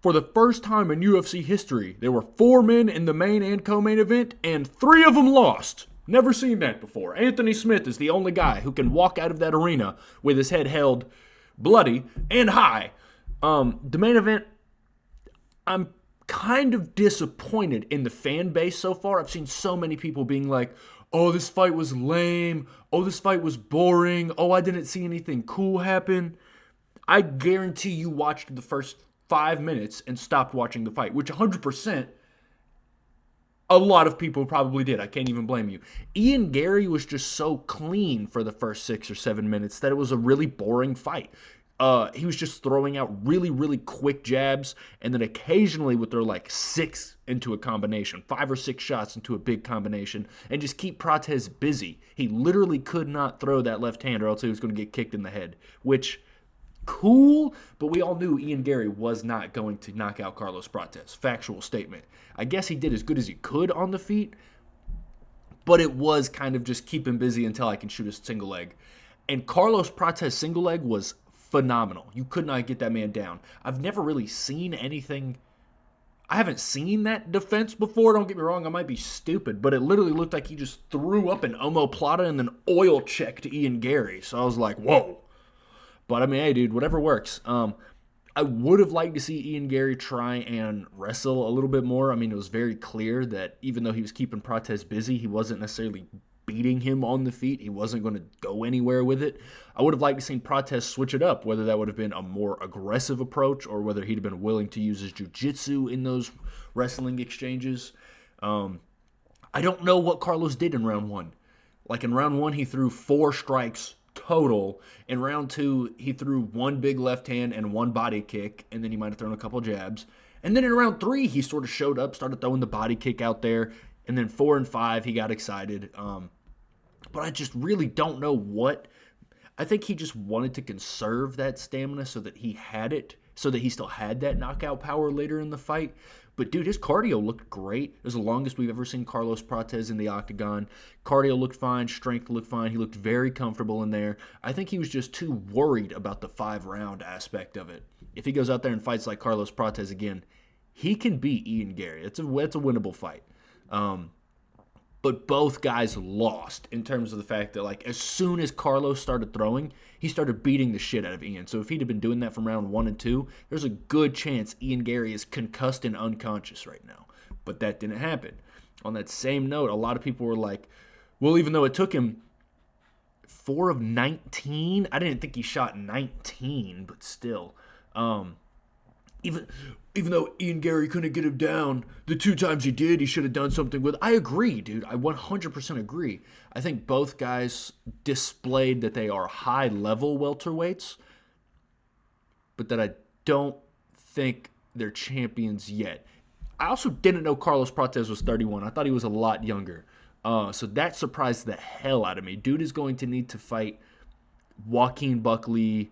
For the first time in UFC history, there were 4 men in the main and co-main event, and 3 of them lost. Never seen that before. Anthony Smith is the only guy who can walk out of that arena with his head held bloody and high. The main event, I'm kind of disappointed in the fan base so far. I've seen so many people being like, oh, this fight was lame. Oh, this fight was boring. Oh, I didn't see anything cool happen. I guarantee you watched the first 5 minutes and stopped watching the fight, which 100%, a lot of people probably did. I can't even blame you. Ian Garry was just so clean for the first 6 or 7 minutes that it was a really boring fight. He was just throwing out really, really quick jabs, and then occasionally would throw like 6 into a combination, 5 or 6 shots into a big combination, and just keep PRATES busy. He literally could not throw that left hand or else he was going to get kicked in the head, which, cool, but we all knew Ian Garry was not going to knock out Carlos PRATES. Factual statement. I guess he did as good as he could on the feet, but it was kind of just keep him busy until I can shoot a single leg. And Carlos PRATES' single leg was phenomenal. You could not get that man down. I've never really seen anything. I haven't seen that defense before. Don't get me wrong. I might be stupid, but it literally looked like he just threw up an omoplata and then oil checked Ian Garry. So I was like, whoa. But I mean, hey, dude, whatever works. I would have liked to see Ian Garry try and wrestle a little bit more. I mean, it was very clear that even though he was keeping PRATES busy, he wasn't necessarily beating him on the feet. He wasn't going to go anywhere with it. I would have liked to see PRATES switch it up, whether that would have been a more aggressive approach or whether he'd have been willing to use his jiu-jitsu in those wrestling exchanges. I don't know what Carlos did in round 1. Like in round 1, he threw 4 strikes total. In round 2, he threw 1 big left hand and 1 body kick, and then he might have thrown a couple jabs. And then in round 3, he sort of showed up, started throwing the body kick out there. And then 4 and 5, he got excited. But I just really don't know what. I think he just wanted to conserve that stamina so that he had it, so that he still had that knockout power later in the fight. But, dude, his cardio looked great. It was the longest we've ever seen Carlos PRATES in the octagon. Cardio looked fine. Strength looked fine. He looked very comfortable in there. I think he was just too worried about the 5-round aspect of it. If he goes out there and fights like Carlos PRATES again, he can beat Ian Garry. It's a winnable fight. But both guys lost in terms of the fact that, like, as soon as Carlos started throwing, he started beating the shit out of Ian. So if he'd have been doing that from round 1 and 2, there's a good chance Ian Garry is concussed and unconscious right now. But that didn't happen. On that same note, a lot of people were like, well, even though it took him 4 of 19, I didn't think he shot 19, but still. Even though Ian Garry couldn't get him down, the 2 times he did, he should have done something with. I agree, dude. I 100% agree. I think both guys displayed that they are high-level welterweights, but that I don't think they're champions yet. I also didn't know Carlos PRATES was 31. I thought he was a lot younger. So that surprised the hell out of me. Dude is going to need to fight Joaquin Buckley.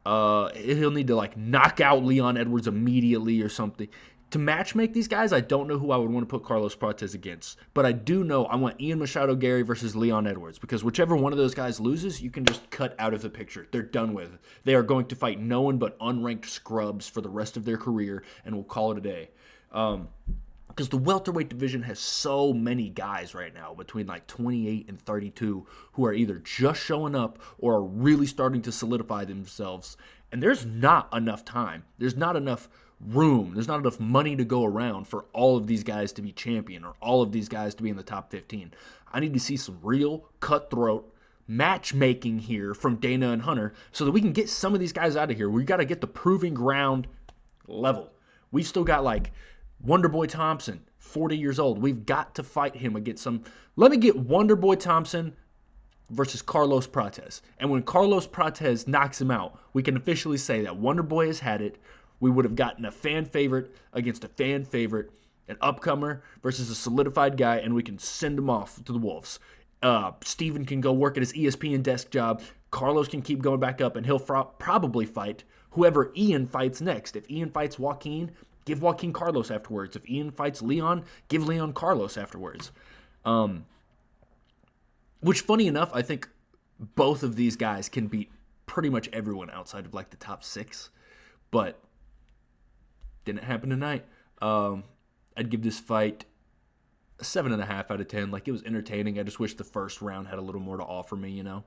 He'll need to like knock out Leon Edwards immediately or something. To matchmake these guys, I don't know who I would want to put Carlos PRATES against. But I do know I want Ian Machado Garry versus Leon Edwards. Because whichever one of those guys loses, you can just cut out of the picture. They're done with. They are going to fight no one but unranked scrubs for the rest of their career, and we'll call it a day. Because the welterweight division has so many guys right now between like 28 and 32 who are either just showing up or are really starting to solidify themselves. And there's not enough time. There's not enough room. There's not enough money to go around for all of these guys to be champion or all of these guys to be in the top 15. I need to see some real cutthroat matchmaking here from Dana and Hunter so that we can get some of these guys out of here. We got to get the proving ground level. We still got like Wonderboy Thompson, 40 years old. We've got to fight him against some. Let me get Wonderboy Thompson versus Carlos PRATES. And when Carlos PRATES knocks him out, we can officially say that Wonderboy has had it. We would have gotten a fan favorite against a fan favorite, an upcomer versus a solidified guy, and we can send him off to the Wolves. Steven can go work at his ESPN desk job. Carlos can keep going back up, and he'll probably fight whoever Ian fights next. If Ian fights Joaquin, give Joaquin Carlos afterwards. If Ian fights Leon, give Leon Carlos afterwards. Which, funny enough, I think both of these guys can beat pretty much everyone outside of like the top 6. But Didn't happen tonight. I'd give this fight a 7.5 out of 10. Like, it was entertaining. I just wish the first round had a little more to offer me, you know?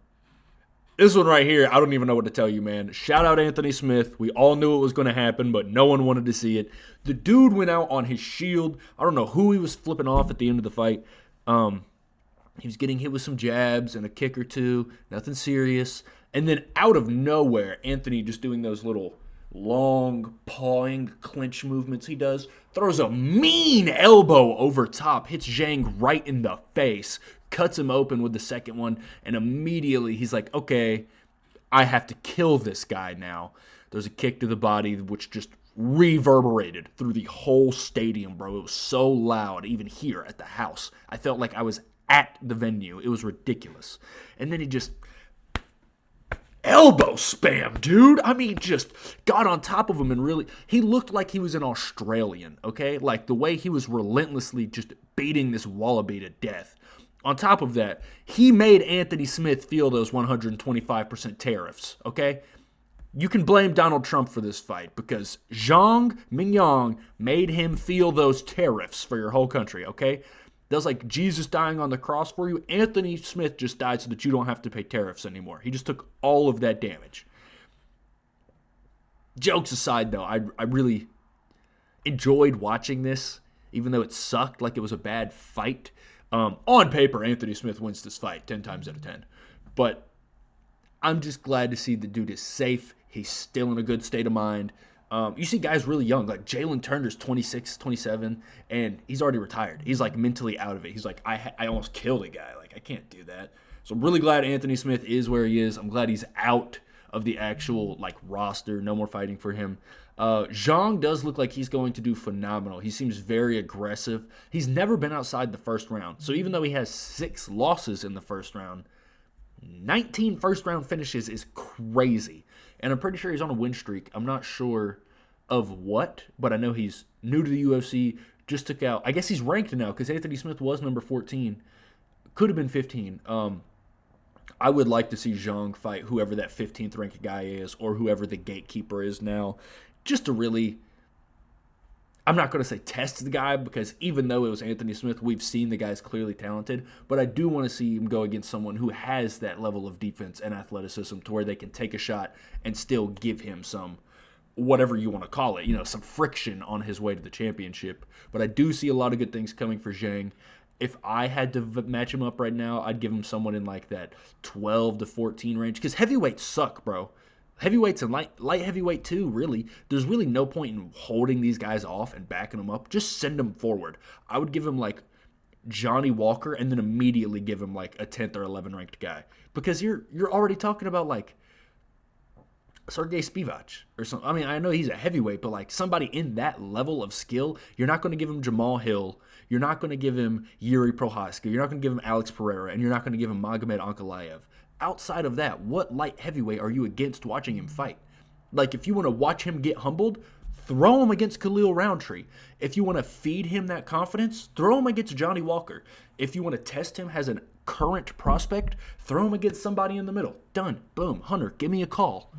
This one right here, I don't even know what to tell you, man. Shout out Anthony Smith. We all knew it was going to happen, but no one wanted to see it. The dude went out on his shield. I don't know who he was flipping off at the end of the fight. He was getting hit with some jabs and a kick or two. Nothing serious. And then out of nowhere, Anthony just doing those little long pawing clinch movements he does, throws a mean elbow over top, hits Zhang right in the face, cuts him open with the second one, and immediately he's like, okay, I have to kill this guy now. There's a kick to the body which just reverberated through the whole stadium, bro. It was so loud, even here at the house. I felt like I was at the venue. It was ridiculous. And then he just elbow spam, dude. I mean, just got on top of him and really, he looked like he was an Australian, okay? Like the way he was relentlessly just beating this wallaby to death. On top of that, he made Anthony Smith feel those 125% tariffs, okay? You can blame Donald Trump for this fight because Zhang Mingyang made him feel those tariffs for your whole country, okay? That was like Jesus dying on the cross for you. Anthony Smith just died so that you don't have to pay tariffs anymore. He just took all of that damage. Jokes aside, though, I really enjoyed watching this, even though it sucked like it was a bad fight. On paper, Anthony Smith wins this fight 10 times out of 10. But I'm just glad to see the dude is safe. He's still in a good state of mind. You see guys really young, like Jalen Turner's 26, 27, and he's already retired. He's like mentally out of it. He's like, I almost killed a guy. Like, I can't do that. So I'm really glad Anthony Smith is where he is. I'm glad he's out of the actual like roster. No more fighting for him. Zhang does look like he's going to do phenomenal. He seems very aggressive. He's never been outside the first round. So even though he has 6 losses in the first round, 19 first-round finishes is crazy. And I'm pretty sure he's on a win streak. I'm not sure of what, but I know he's new to the UFC. Just took out, I guess he's ranked now because Anthony Smith was number 14. Could have been 15. I would like to see Zhang fight whoever that 15th ranked guy is or whoever the gatekeeper is now. Just to really, I'm not going to say test the guy because even though it was Anthony Smith, we've seen the guy's clearly talented. But I do want to see him go against someone who has that level of defense and athleticism to where they can take a shot and still give him some, whatever you want to call it, you know, some friction on his way to the championship. But I do see a lot of good things coming for Zhang. If I had to match him up right now, I'd give him someone in like that 12 to 14 range because heavyweights suck, bro. Heavyweights and light heavyweight too, really. There's really no point in holding these guys off and backing them up. Just send them forward. I would give him like Johnny Walker and then immediately give him like a 10th or 11th ranked guy. Because you're already talking about like Sergey Spivak or something. I mean, I know he's a heavyweight, but like somebody in that level of skill, you're not going to give him Jamal Hill. You're not going to give him Yuri Prohaska. You're not going to give him Alex Pereira. And you're not going to give him Magomed Ankalaev. Outside of that, what light heavyweight are you against watching him fight? Like, if you want to watch him get humbled, throw him against Khalil Roundtree. If you want to feed him that confidence, throw him against Johnny Walker. If you want to test him as a current prospect, throw him against somebody in the middle. Done. Boom. Hunter, give me a call.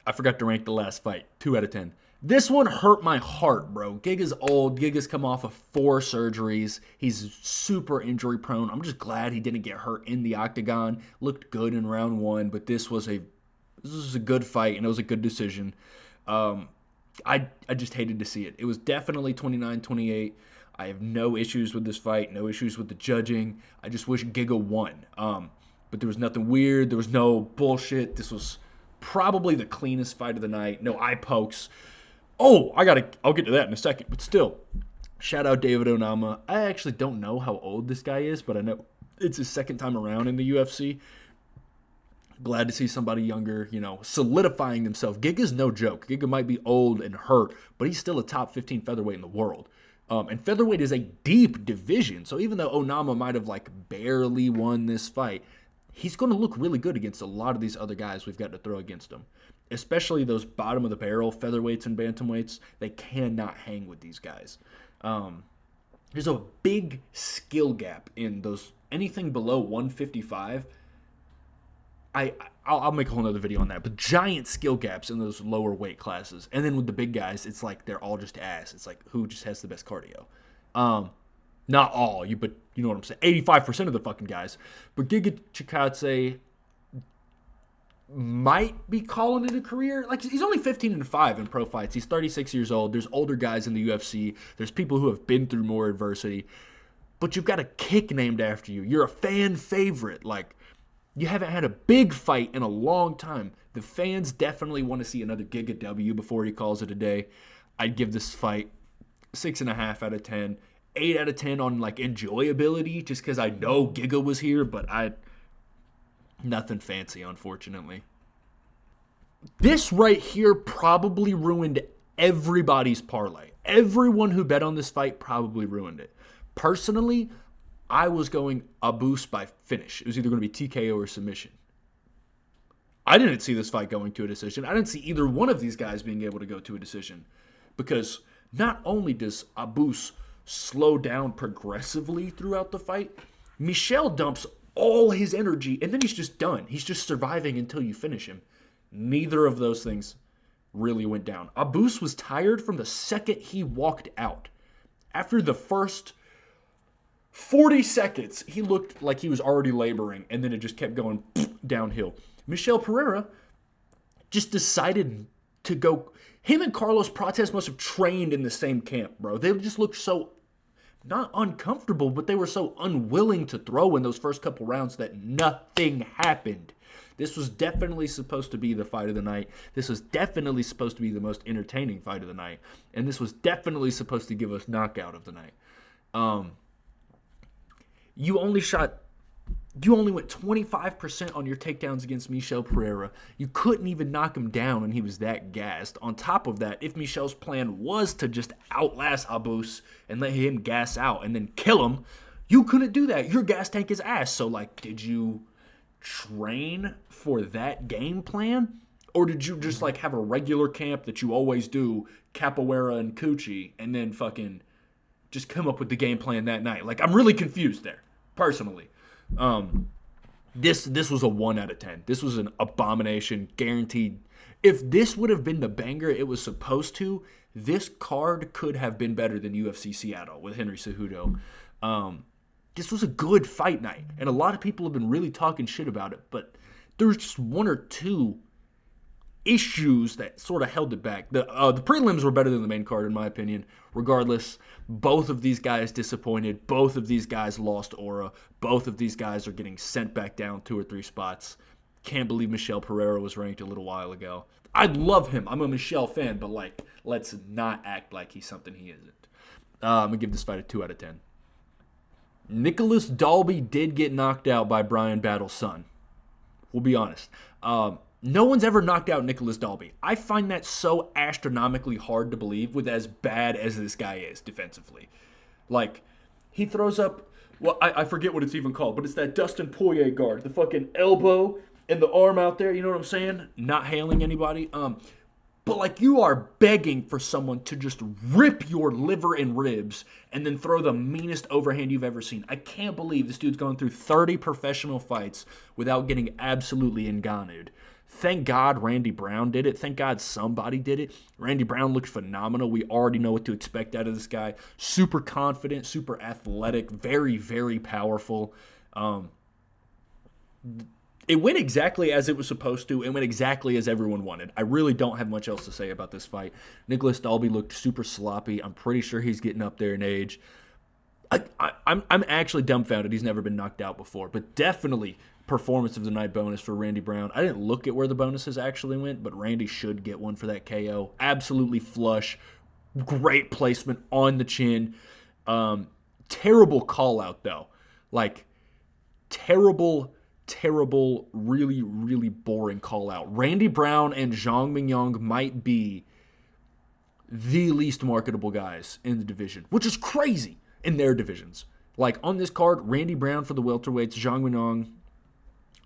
I forgot to rank the last fight. 2 out of 10. This one hurt my heart, bro. Giga's old. Giga's come off of 4 surgeries. He's super injury prone. I'm just glad he didn't get hurt in the octagon. Looked good in round 1, but this was a good fight, and it was a good decision. I just hated to see it. It was definitely 29-28. I have no issues with this fight, no issues with the judging. I just wish Giga won. But there was nothing weird. There was no bullshit. This was probably the cleanest fight of the night. No eye pokes. Oh, I'll get to that in a second. But still, shout out David Onama. I actually don't know how old this guy is, but I know it's his second time around in the UFC. Glad to see somebody younger, solidifying themselves. Giga's no joke. Giga might be old and hurt, but he's still a top 15 featherweight in the world. And featherweight is a deep division. So even though Onama might have barely won this fight, he's going to look really good against a lot of these other guys we've got to throw against him. Especially those bottom of the barrel featherweights and bantamweights. They cannot hang with these guys. There's a big skill gap in those. Anything below 155, I'll make a whole nother video on that. But giant skill gaps in those lower weight classes. And then with the big guys, it's like they're all just ass. It's like who just has the best cardio. Not all, but you know what I'm saying. 85% of the fucking guys. But Giga Chikadze might be calling it a career. Like, he's only 15-5 in pro fights. He's 36 years old. There's older guys in the UFC. There's people who have been through more adversity. But you've got a kick named after you. You're a fan favorite. Like, you haven't had a big fight in a long time. The fans definitely want to see another Giga W before he calls it a day. I'd give this fight 6.5 out of 10. 8 out of 10 on, like, enjoyability, just because I know Giga was here, but nothing fancy, unfortunately. This right here probably ruined everybody's parlay. Everyone who bet on this fight probably ruined it. Personally, I was going Abus by finish. It was either going to be TKO or submission. I didn't see this fight going to a decision. I didn't see either one of these guys being able to go to a decision. Because not only does Abus slow down progressively throughout the fight, Michel dumps all his energy, and then he's just done. He's just surviving until you finish him. Neither of those things really went down. Abus was tired from the second he walked out. After the first 40 seconds, he looked like he was already laboring, and then it just kept going downhill. Michel Pereira just decided to go. Him and Carlos Prates must have trained in the same camp, bro. They just looked so, not uncomfortable, but they were so unwilling to throw in those first couple rounds that nothing happened. This was definitely supposed to be the fight of the night. This was definitely supposed to be the most entertaining fight of the night. And this was definitely supposed to give us knockout of the night. You only went 25% on your takedowns against Michel Pereira. You couldn't even knock him down, and he was that gassed. On top of that, if Michel's plan was to just outlast Abus and let him gas out and then kill him, you couldn't do that. Your gas tank is ass. So, like, did you train for that game plan? Or did you just, like, have a regular camp that you always do, capoeira and coochie, and then fucking just come up with the game plan that night? Like, I'm really confused there, personally. This was a 1 out of 10. This was an abomination, guaranteed. If this would have been the banger it was supposed to, this card could have been better than UFC Seattle with Henry Cejudo. This was a good fight night, and a lot of people have been really talking shit about it, but there was just one or two issues that sort of held it back. The prelims were better than the main card, in my opinion. Regardless, both of these guys disappointed. Both of these guys lost aura. Both of these guys are getting sent back down 2 or 3 spots. Can't believe Michel Pereira was ranked a little while ago. I'd love him. I'm a Michel fan, but, like, let's not act like he's something he isn't. I'm going to give this fight a 2 out of 10. Nicholas Dalby did get knocked out by Brian Battle's son. We'll be honest. No one's ever knocked out Nicholas Dalby. I find that so astronomically hard to believe with as bad as this guy is defensively. Like, he throws up, well, I forget what it's even called, but it's that Dustin Poirier guard. The fucking elbow and the arm out there, you know what I'm saying? Not hailing anybody. But, like, you are begging for someone to just rip your liver and ribs and then throw the meanest overhand you've ever seen. I can't believe this dude's gone through 30 professional fights without getting absolutely enganoed. Thank God Randy Brown did it. Thank God somebody did it. Randy Brown looked phenomenal. We already know what to expect out of this guy. Super confident, super athletic, very, very powerful. It went exactly as it was supposed to. It went exactly as everyone wanted. I really don't have much else to say about this fight. Nicholas Dalby looked super sloppy. I'm pretty sure he's getting up there in age. I'm actually dumbfounded he's never been knocked out before. But definitely performance of the night bonus for Randy Brown. I didn't look at where the bonuses actually went, but Randy should get one for that KO. Absolutely flush. Great placement on the chin. Terrible call out, though. Like, terrible, really, really boring call out. Randy Brown and Zhang Mingyang might be the least marketable guys in the division, which is crazy in their divisions. Like, on this card, Randy Brown for the welterweights, Zhang Mingyang.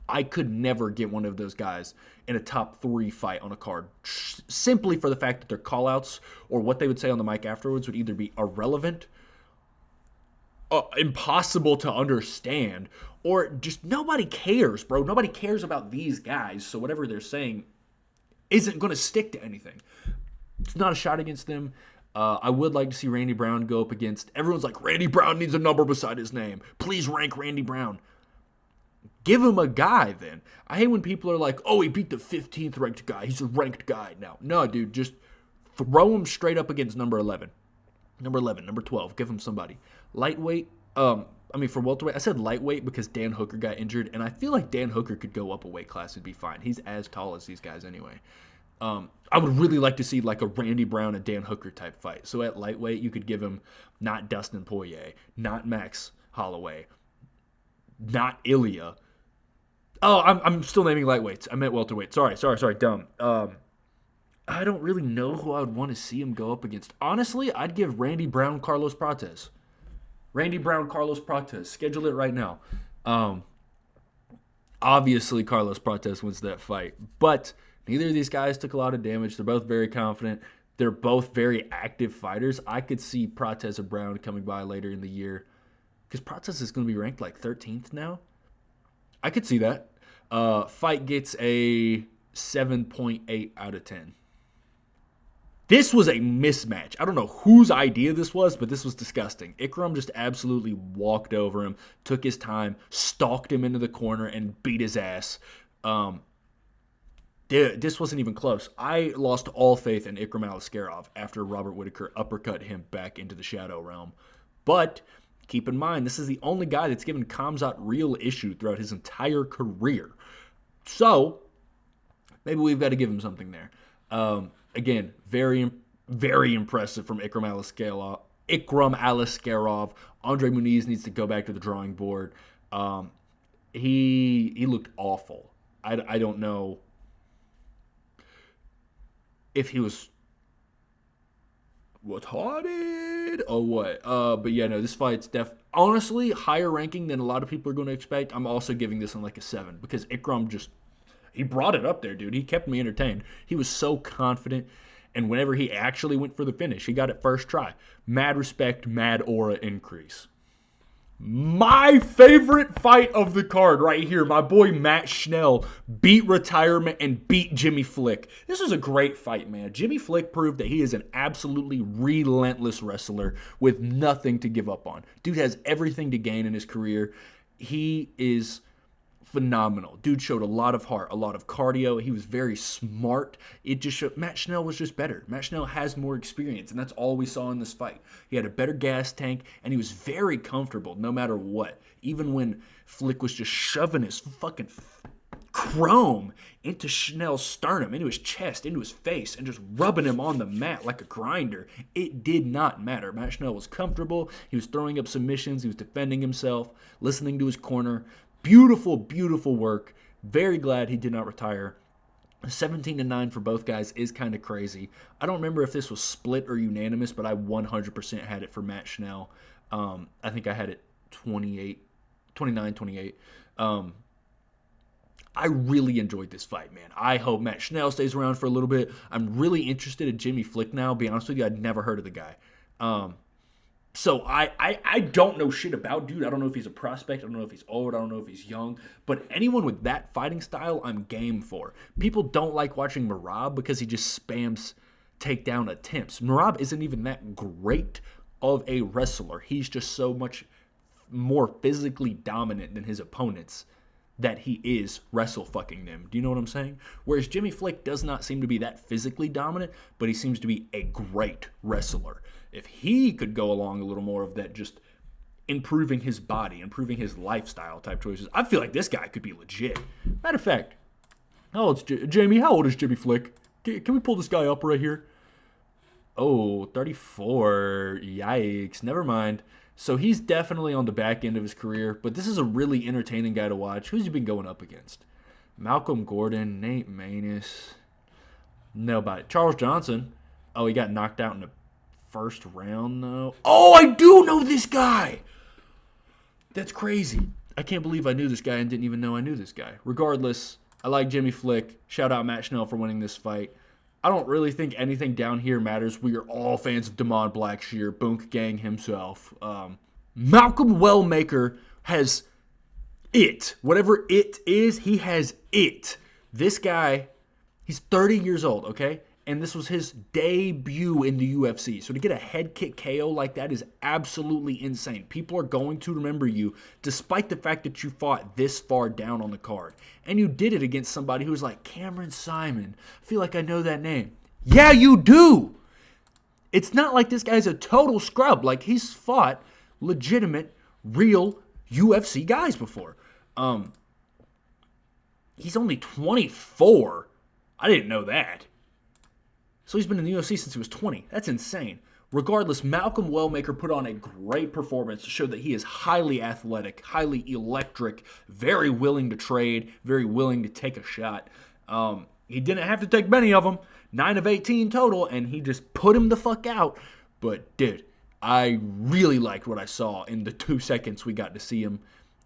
I could never get one of those guys in a top 3 fight on a card, simply for the fact that their call-outs or what they would say on the mic afterwards would either be irrelevant impossible to understand, or just nobody cares, bro. Nobody cares about these guys, so whatever they're saying isn't going to stick to anything. It's not a shot against them. I would like to see Randy Brown go up against... Everyone's like, Randy Brown needs a number beside his name. Please rank Randy Brown. Give him a guy, then. I hate when people are like, oh, he beat the 15th ranked guy. He's a ranked guy now. No, dude, just throw him straight up against number 11. Number 11, number 12. Give him somebody. Lightweight, for welterweight, I said lightweight because Dan Hooker got injured, and I feel like Dan Hooker could go up a weight class and be fine. He's as tall as these guys anyway. I would really like to see like a Randy Brown and Dan Hooker type fight. So at lightweight, you could give him not Dustin Poirier, not Max Holloway, not Ilya. Oh, I'm still naming lightweights. I meant welterweight. Sorry, dumb. I don't really know who I would want to see him go up against. Honestly, I'd give Randy Brown, Carlos Prates. Randy Brown, Carlos Prates. Schedule it right now. Obviously, Carlos Prates wins that fight, but neither of these guys took a lot of damage. They're both very confident. They're both very active fighters. I could see Prates and Brown coming by later in the year because Prates is going to be ranked like 13th now. I could see that. Fight gets a 7.8 out of 10. This was a mismatch. I don't know whose idea this was, but this was disgusting. Ikram just absolutely walked over him, took his time, stalked him into the corner, and beat his ass. This wasn't even close. I lost all faith in Ikram Aliskerov after Robert Whittaker uppercut him back into the shadow realm. But keep in mind, this is the only guy that's given Khamzat real issue throughout his entire career. So, maybe we've got to give him something there. Again, very, very impressive from Ikram Aliskerov. Andre Muniz needs to go back to the drawing board. He looked awful. I don't know if he was retarded or what. But yeah, no, this fight's honestly higher ranking than a lot of people are going to expect. I'm also giving this one like a 7 because Ikram he brought it up there, dude. He kept me entertained. He was so confident, and whenever he actually went for the finish, he got it first try. Mad respect, mad aura increase. My favorite fight of the card right here. My boy Matt Schnell beat retirement and beat Jimmy Flick. This was a great fight, man. Jimmy Flick proved that he is an absolutely relentless wrestler with nothing to give up on. Dude has everything to gain in his career. He is phenomenal. Dude showed a lot of heart, a lot of cardio. He was very smart. It just showed Matt Schnell was just better. Matt Schnell has more experience, and that's all we saw in this fight. He had a better gas tank, and he was very comfortable no matter what. Even when Flick was just shoving his fucking chrome into Schnell's sternum, into his chest, into his face, and just rubbing him on the mat like a grinder. It did not matter. Matt Schnell was comfortable. He was throwing up submissions. He was defending himself, listening to his corner. Beautiful, beautiful work. Very glad he did not retire. 17-9 for both guys is kind of crazy. I don't remember if this was split or unanimous, but I 100% had it for Matt Schnell. I think I had it 29-28. I really enjoyed this fight, man. I hope Matt Schnell stays around for a little bit. I'm really interested in Jimmy Flick now. Be honest with you, I'd never heard of the guy. So I don't know shit about dude. I don't know if he's a prospect. I don't know if he's old. I don't know if he's young. But anyone with that fighting style, I'm game for. People don't like watching Merab because he just spams takedown attempts. Merab isn't even that great of a wrestler. He's just so much more physically dominant than his opponents that he is wrestle-fucking them. Do you know what I'm saying? Whereas Jimmy Flick does not seem to be that physically dominant, but he seems to be a great wrestler. If he could go along a little more of that just improving his body, improving his lifestyle type choices, I feel like this guy could be legit. Matter of fact, Jamie, how old is Jimmy Flick? Can we pull this guy up right here? Oh, 34. Yikes. Never mind. So he's definitely on the back end of his career, but this is a really entertaining guy to watch. Who's he been going up against? Malcolm Gordon, Nate Maness. Nobody. Charles Johnson. Oh, he got knocked out in the first round, though. Oh, I do know this guy. That's crazy. I can't believe I knew this guy and didn't even know I knew this guy. Regardless, I like Jimmy Flick. Shout out Matt Schnell for winning this fight. I don't really think anything down here matters. We are all fans of Damon Blackshear, Boonk Gang himself. Malcolm Wellmaker has it. Whatever it is, he has it. This guy, he's 30 years old, okay? And this was his debut in the UFC. So to get a head kick KO like that is absolutely insane. People are going to remember you despite the fact that you fought this far down on the card. And you did it against somebody who was like, Cameron Simon. I feel like I know that name. Yeah, you do. It's not like this guy's a total scrub. Like, he's fought legitimate, real UFC guys before. He's only 24. I didn't know that. So he's been in the UFC since he was 20. That's insane. Regardless, Malcolm Wellmaker put on a great performance to show that he is highly athletic, highly electric, very willing to trade, very willing to take a shot. He didn't have to take many of them, 9 of 18 total, and he just put him the fuck out. But, dude, I really liked what I saw in the 2 seconds we got to see him.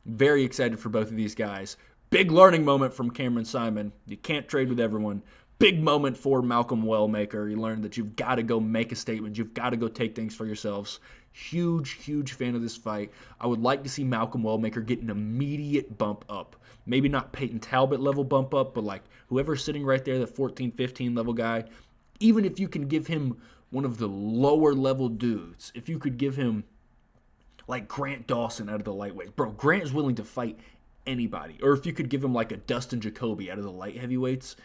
Very excited for both of these guys. Big learning moment from Cameron Simon. You can't trade with everyone. Big moment for Malcolm Wellmaker. He learned that you've got to go make a statement. You've got to go take things for yourselves. Huge, huge fan of this fight. I would like to see Malcolm Wellmaker get an immediate bump up. Maybe not Peyton Talbot level bump up, but like whoever's sitting right there, the 14, 15 level guy, even if you can give him one of the lower level dudes, if you could give him like Grant Dawson out of the lightweight. Bro, Grant is willing to fight anybody. Or if you could give him like a Dustin Jacoby out of the light heavyweights.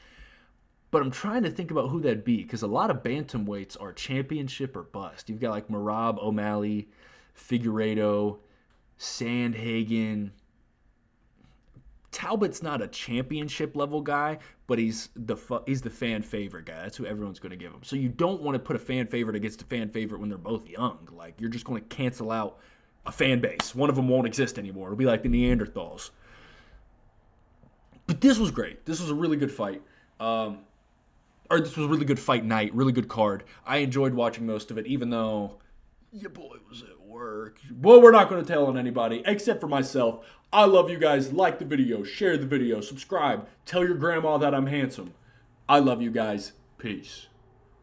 But I'm trying to think about who that'd be, because a lot of bantamweights are championship or bust. You've got like Merab, O'Malley, Figueiredo, Sandhagen. Talbot's not a championship level guy, but he's the fan favorite guy. That's who everyone's going to give him. So you don't want to put a fan favorite against a fan favorite when they're both young. Like, you're just going to cancel out a fan base. One of them won't exist anymore. It'll be like the Neanderthals. But this was great. This was a really good fight. This was a really good fight night, really good card. I enjoyed watching most of it, even though your boy was at work. Well, we're not going to tell on anybody, except for myself. I love you guys. Like the video, share the video, subscribe, tell your grandma that I'm handsome. I love you guys. Peace.